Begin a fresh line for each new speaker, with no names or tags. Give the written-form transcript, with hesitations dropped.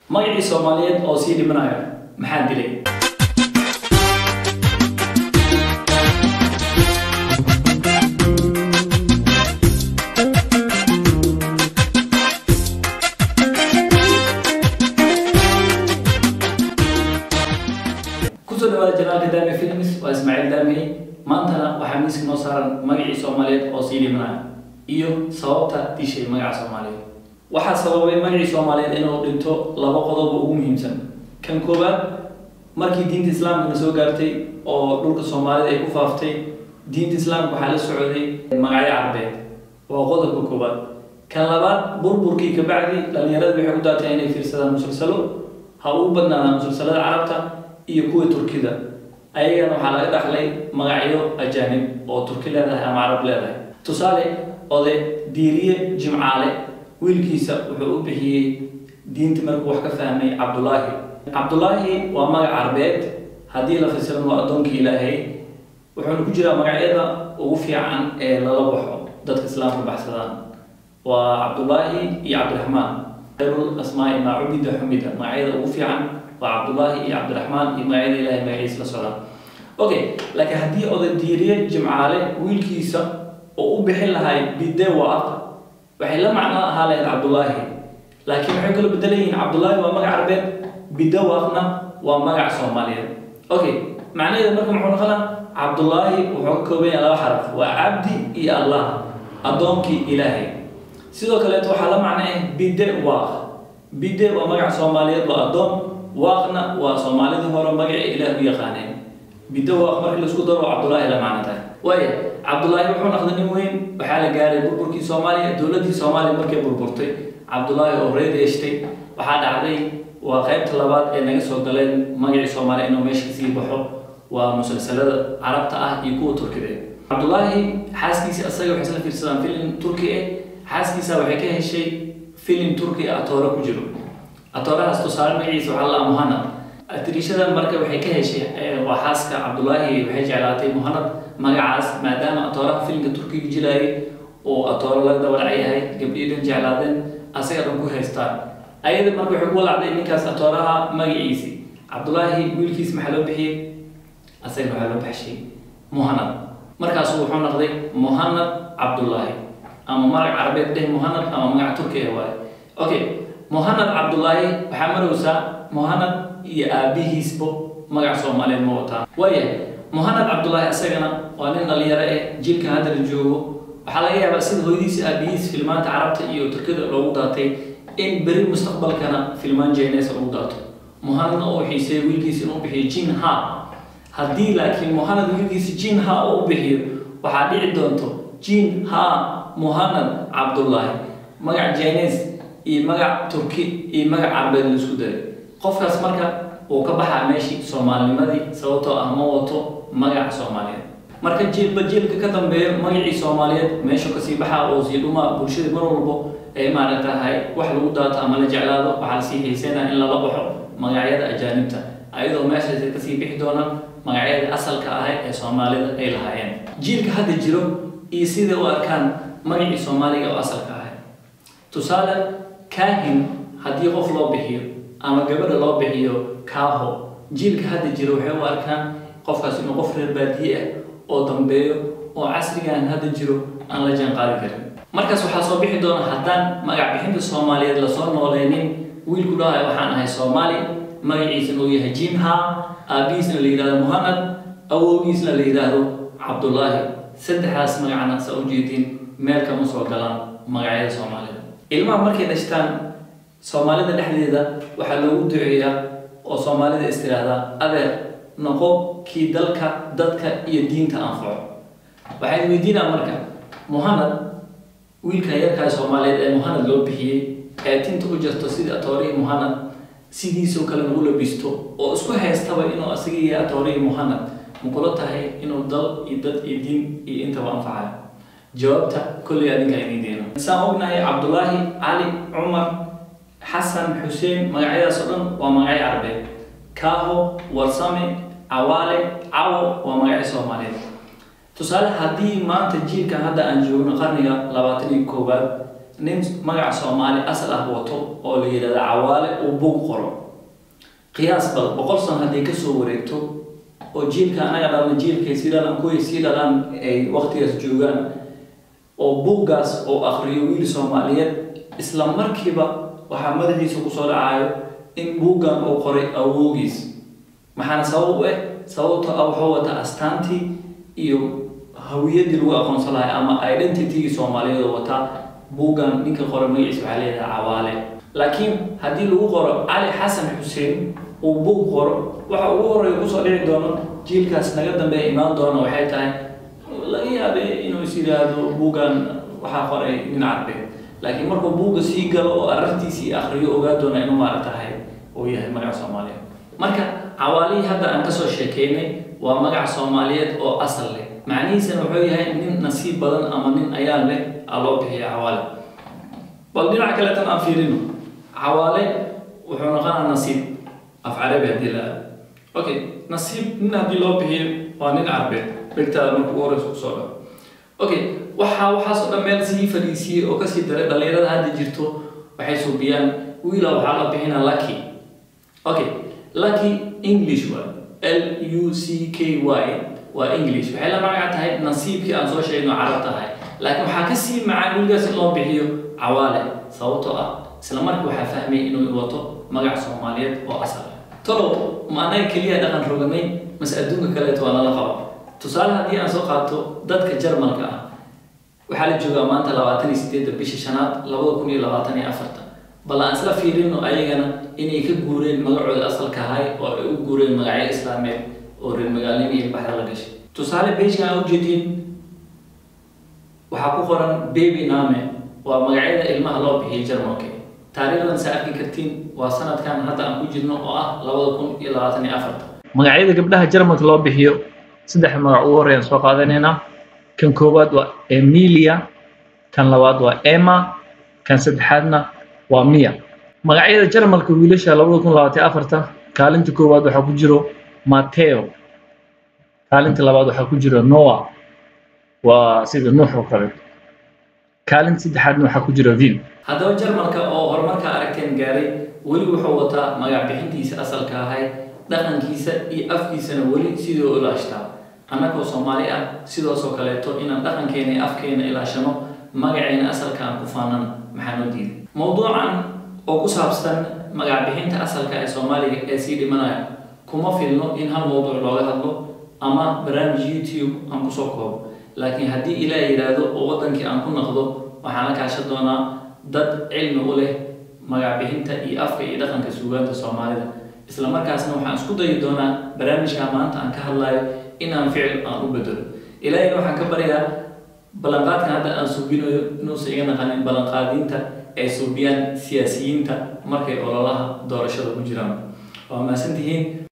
magacii Soomaaliyeed oo sii dhimanayo maxaa dilay جنال دامي فيلمز واسماعيل دامي maantana waxaa miiska noo saaran magacii Soomaaliyeed oo sii dhimanaya iyo sababta dishay magaca Soomaaliyeed waxa sababay magacii Soomaaliyeed inuu dhinto laba qodob oo ugu muhiimsan kan koobaad markii diinta Islaamka soo gaartay oo dhulka Soomaalida ay ku faaftay diinta Islaamka waxa la socday magacyo Carabeed oo qodobka koobaad kan labaad burburkii ka bacdi dhalinyarada waxay ku daatay inay fiirsadaan musalsalo ha u badnaadaan musalsalada Carabta iyo kuwa Turkida ayagana waxaa laga dhaxlay magacyo ajaanib oo Turki leedahay ama Carab leedahay tusaale oday Diiriye Jimcaale wiilkiisa wuxuu u bixiyay diinta markuu wax ka fahmay Cabdullaahi waa magac Carabeed haddii la fasiran waa adoonka Ilaahay wuxuu ku jiraa magacyada ugu fiican ee lala baxo dadka Islaamka baxsadaan waa Cabdullaahi iyo Cabdiraxmaan qayrul asmaa'i ma ubida humida magacyada ugu fiican وعبدالله يا عبد الرحمن يما عيد الله ما يعيش لصلاة. أوكي لكن هدي أوضة ديرية جمعالة ويلكيسة وبحل هاي بالدواء وحل معنا هاي عبد الله لكن حكوا بدلين عبد الله وما عربي بالدواءنا وما صوماليا. أوكي معناه إذا مركم حنا خلا عبد الله وحكوا بين على حرف وعبدي يا الله أدونك إلهي. سيدو كلامه حلا معناه بالدواء وما صوماليا وأدون واقنا وصومالي هورا مجا إله يقانين بدوا أخبار الأسكودر وعبد الله إلى معناته ويا عبد الله يروحون أخذني وين بحالة جاري بربركي صومالي دولتي صومالي مركب بربرتي عبد الله أوريد يشتي وحد عليه وغيب طلبات إنه يسوق دلين مجا صومالي إنه ماشي كثير بحب ومسلسلات عربته يكون تركي عبد الله حاسكيس أصلا وحسن في السلام فيلم تركي حاسكيس وحكيه شيء فيلم تركي أطورك وجرو أتوراها استوصال معيس وعلى مهند التريشة المركب وحكاها شيء وحاسك عبد الله وحكي على مهند مجاعس ما دام أتوراها فيلم تركي جلاي وأتورا لك دور عليها قبل يدن جعلادن أصير ركوه ستار أيضا مركب حقول عبد المكاس أتوراها مجاعسي عبد الله ويلكيس محلو بحي أصير محلو بحشي مهند مركز وحنا نقضي مهند عبد الله أما مرك عربي ده مهند أما مجاع تركي هو أوكي مهند عبد الله محمد وسا مهند يا أبيه سبو مجا صومالي الموتى ويا مهند عبد الله أسجنا وأنا اللي يرى جيل كهذا الجو وحلاقيها بس هوديس أبيس فيلمات عربت إيو تركيا روضاتي إن بري مستقبل كان فيلمان جينيس روضات مهند أو حيسي ويلكيس أو بحي جين ها هدي لكن مهند ويلكيس جين ها أو بحي وحدي عدونتو جين ها مهند عبد الله مجا جينيس magac Turki magac Carabeed la isku daray qofkaas marka uu ka baxaa meeshii Soomaalimadii sababtoo ah ma wato magac Soomaaliyeed marka jeelka ka dambeeyo magacii Soomaaliyeed meesha ka sii baxaa oo sii dhuma bulshada mar walba ay maaragtahay wax lagu daato ama la jeclaado waxa sii xiiseena in la baxo magacyada ajaanibta ayadoo meeshaas ka sii bixi doonaan magacyada asalka ah ee Soomaalida ay lahaayeen jeelka hadda jiro iyo sida uu arkaan magacii Soomaaliga oo asalka ah tusaale كاهن هدي قف لو بحيو أما قبل لو بحيو كاهو جيل كهذا جيرو حيو أركان قف كاسينو قفر البادية أو دمبيو أو عصري كان هذا جيرو أنا لجان قاري كريم مركز وحاسو بحي دون حدان مقع بحين الصومالية لصور مولينين ويل كلها وحان هاي صومالي مقعيس إنو يهجينها أبيس اللي يرادو مهند أو أبيس اللي يرادو عبد الله سدحاس مقعنا سأوجيدين ميلكا مصر قلان مقعية صومالية ilmaha markay dhashtaan Soomaalida dhexdeeda waxa lagu duceeyaa oo Soomaalida istiraada adeer noqo ki dalka dadka iyo diinta anfaco waxay weydiinaa marka Muhammad wiilka yarka Soomaaliyeed ee Muhammad loo bixiyay ee tinta u jirto sida Atoori Muhammad sidiisoo kale lagu labisto oo isku haystaba inuu asagiga Atoori Muhammad muqolo tahay inuu dal iyo dad iyo diin iyo inta anfacayo جوابته كل يوم كاين دينا سامعنا عبد الله علي عمر حسن حسين مقعية صدن ومقعية عربي كاهو ورسامي عوالي عو ومقعية صومالي تصالح هدي ما تجيل كان هذا أنجون قرنية لباتني كوبا nin magaca Soomaali asal ah wato oo la yiraahdo Cawaale oo buug qoro qiyaas bal 100 sano hadii ka soo wareegto oo jiilka anaga dhalna jiilkiisa dhalan kuwiisii dhalan ay waqtigaas joogaan oo buugaas oo akhriyo wiil Soomaaliyeed isla markiiba waxa madaxiisa ku soo dhacayo in buugan oo qoray awoogiis maxana sababta wuxuu wata astaantii iyo hawiyadii lagu aqoonsan lahaa ama identity Soomaaliyeed wata buugan ninka qoray magaciisa waxa leeyahay Cawaale laakiin hadii lagu qoro Ali Xasan Xuseen oo buug qoro waxa uu horeeyo ku soo dhici doono jiilkaas naga dambeeya imaan doona waxay tahay laga yaabee inuu isiraado buugan waxa qoray nin Carbe laakiin markuu buuga sii galo oo aragtiisii akhriyo ogaa doona inuu maartahay oo yahay magaca Soomaaliyeed marka Cawaali hadda aan ka soo sheekeynay waa magaca Soomaaliyeed oo asal leh macnihiisu wuxuu yahay nin nasiib badan ama nin ayaa leh aloo bixiya Cawaale bal dhinaca kale tan aan fiirino Cawaale wuxuu noqonaa nasiib af Carabi hadii la okay nasiib nin hadii loo bixiyo waa nin Carbe bigtaa markuu horeyso soo dhaw okay waxa soo dhameel si fariisii oo ka sii daray dhalinyarada hadda jirto waxay soo biyaan wiila waxa la bixinaa Lucky okay Lucky English word L U C K Y waa English waxay la magac tahay nasiibkii aan soo sheegno Carab tahay laakiin waxa ka sii macaan wiilkaas loo bixiyo Cawaale sababtoo ah isla markii waxa fahmay inuu wato magac Soomaaliyeed oo asal tolo maanay kaliya dhaqan roganay mas adduunka kale toona la qabo tusaale hadii aan soo qaato dadka Jarmalka ah waxa la joogaa maanta 28 bisha shanaad 2024 bal aan isla fiirino ayagana inay ka guureen magacooda asalka ahay oo ay u guureen magaca Islaameed oo reer magaalada iyo baxda la gashay tusaale beeshka u jeedin waxa ku qoran baby name waa magacyada ilmaha loo bixiyo Jarmalka taariikhdan saarki kartiin waa sanadkan hadda aan ku jirno oo ah 2024 magacyada gabdhaha Jarmalka loo bixiyo saddex magac ugu horeeyaan soo qaadanayna kan koowaad waa Emilia kan labaad waa Emma kan saddexaadna waa Mia magacyada Jarmalka wiilasha 2024 kaalinta koowaad waxa ku jiro Matteo kaalinta labaad waxa ku jiro Noah waa sida Nuux oo kale kaalinta saddexaadna waxa ku jiro Vin haddaba Jarmalka oo horumarka aragteen gaaray wali wuxuu wataa magac bixintiisa asalka ahay dhaqankiisa iyo afkiisana wali sidoo u laashtaa anagoo Soomaali ah sidoo kale inaan dhaqankeena iyo afkeena ilaashano magaceena asalka aan ku faanan maxaa noo diiday mowduucan oo ku saabsan magac bixinta asalka ee Soomaaliga ee si dhimanaya kuma filno in hal mowduuc looga hadlo ama barnaamij YouTube aan ku soo koobo laakiin hadii Ilaahay yiraahdo oo wadankii aan ku noqdo waxaan la kaashan doonaa dad cilmi u leh magac bixinta iyo afka iyo dhaqanka suugaanta Soomaalida isla markaasna waxaan isku dayi doonaa barnaamijka maanta aan ka hadlayo in aan ficil aan u bedelo Ilaahay waxaan ka baryaa ballanqaadkan hadda aan suubinayo inuu iga naqanin ballanqaadinta ay suubiyaan siyaasiyiinta markay ololaha doorashada ku jiraan waa maasantihiin